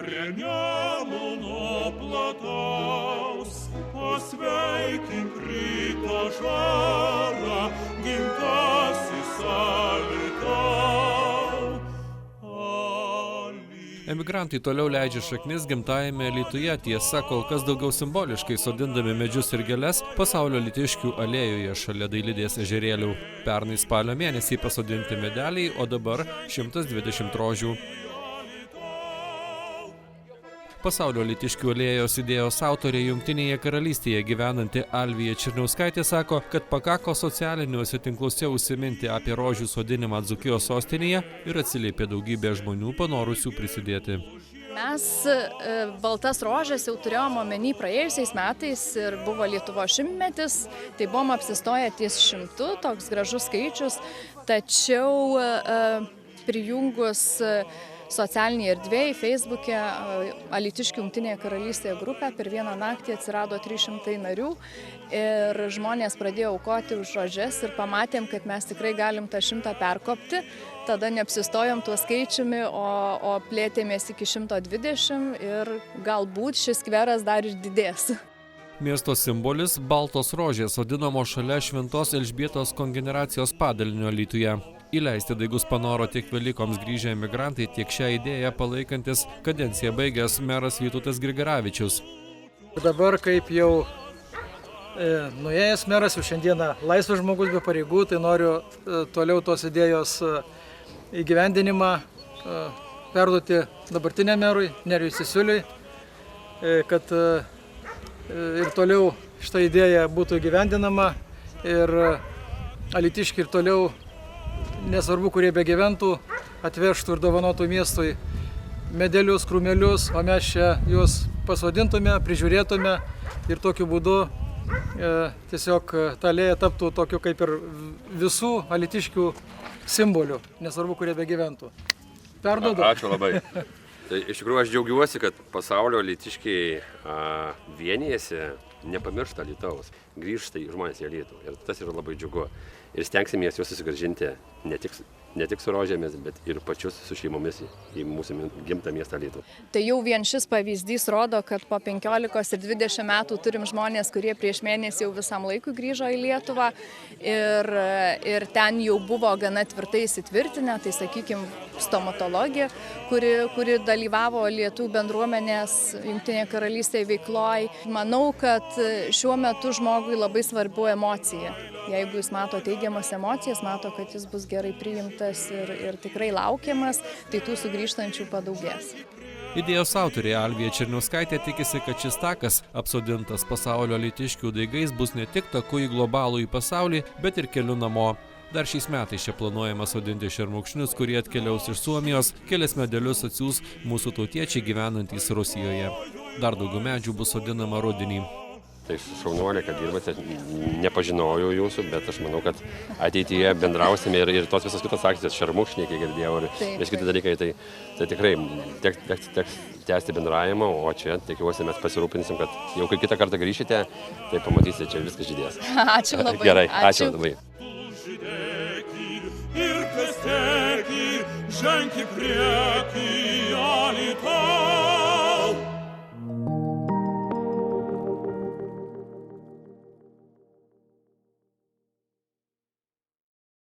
prie Nemuno plataus, pasveikink ryto žarą, gimtasis Alytau. Emigrantai toliau leidžia šaknis gimtajame Alytuje, tiesa, kol kas daugiau simboliškai sodindami medžius ir gėles Pasaulio Alytiškių alėjoje šalia Dailidės ežerėlių. Pernai spalio mėnesį pasodinti medeliai, o dabar 120 rožių. Pasaulio Alytiškių alėjos idėjos autorė Jungtinėje karalystėje gyvenanti Alvija Černiauskaitė sako, kad pakako socialiniuose tinkluose užsiminti apie rožių sodinimą Dzūkijos sostinėje ir atsiliepė daugybė žmonių panorusių prisidėti. Mes baltas rožės jau turėjom omeny praėjusiais metais ir buvo Lietuvos šimtmetis, tai buvom apsistoję ties 100, toks gražus skaičius, tačiau prijungus socialinėje erdvėje, Facebook'e, Alytiškių Jungtinėje karalystėje grupę, per vieną naktį atsirado 300 narių ir žmonės pradėjo aukoti už rožes ir pamatėm, kad mes tikrai galim tą 100 perkopti. Tada neapsistojom tuo skaičiumi, o plėtėmės iki 120 ir galbūt šis skveras dar ir didės. Miesto simbolis – baltos rožės, sodinamos šalia Šventos Elžbietos kongeneracijos padalinio Alytuje. Įleisti daigus panoro tiek Velykoms grįžę emigrantai, tiek šią idėją palaikantis kadenciją baigęs meras Vytautas Grigaravičius. Dabar kaip jau nuėjęs meras, jau šiandieną laisvas žmogus be pareigų, tai noriu toliau tos idėjos įgyvendinimą perduoti dabartiniam merui, Nerijui Cesiuliui, kad ir toliau šitą idėją būtų įgyvendinama ir alytiškiai ir toliau, nesvarbu, kurie begyventų, atvežtų ir dovanotų miestui medelius, krūmelius, o mes čia juos pasodintume, prižiūrėtume ir tokiu būdu tiesiog ta alėja taptų tokiu kaip ir visų alytiškių simbolių, nesvarbu, kurie begyventų. Perduodu. Ačiū labai. Tai iš tikrųjų aš džiaugiuosi, kad pasaulio alytiškiai vienijasi, nepamiršta Alytaus, grįžta žmonės į Alytų ir tas yra labai džiugu. Ir stengsimės juos susigrąžinti ne tik su rožėmis, bet ir pačius su šeimomis į mūsų gimtą miestą Alytų. Tai jau vien šis pavyzdys rodo, kad po 15 ir 20 metų turim žmonės, kurie prieš mėnesį jau visam laikui grįžo į Lietuvą ir ten jau buvo gana tvirtai įsitvirtinę, tai sakykime stomatologija, kuri dalyvavo lietuvių bendruomenės Jungtinėje karalystėje veikloj. Manau, kad šiuo metu žmogui labai svarbu emocija. Jeigu jis mato teigiamas emocijas, mato, kad jis bus gerai priimtas ir tikrai laukiamas, tai tų sugrįžtančių padaugės. Idėjos autorė Alvija Černiauskaitė tikisi, kad šis takas, apsodintas pasaulio alytiškių daigais, bus ne tik taku į globalųjį pasaulį, bet ir keliu namo. Dar šiais metais čia planuojama sodinti šermukšnius, kurie atkeliaus iš Suomijos, kelias medelius atsiųs mūsų tautiečiai gyvenantys Rusijoje. Dar daugiau medžių bus sodinama rudenį. Tai šaunuolė, kad dirbate, nepažinojau jūsų, bet aš manau, kad ateityje bendrausime ir tos visos kitos akcijos, šermukšniai, kiek girdėjau, ir kiti dalykai, tai tikrai teks tęsti bendravimą, o čia tikiuosi mes pasirūpinsim, kad jau kai kitą kartą grįšite, tai pamatysite, čia viskas žydės. Ačiū labai. Gerai, ačiū labai. Ir klestėki, ženk į priekį, Alytau.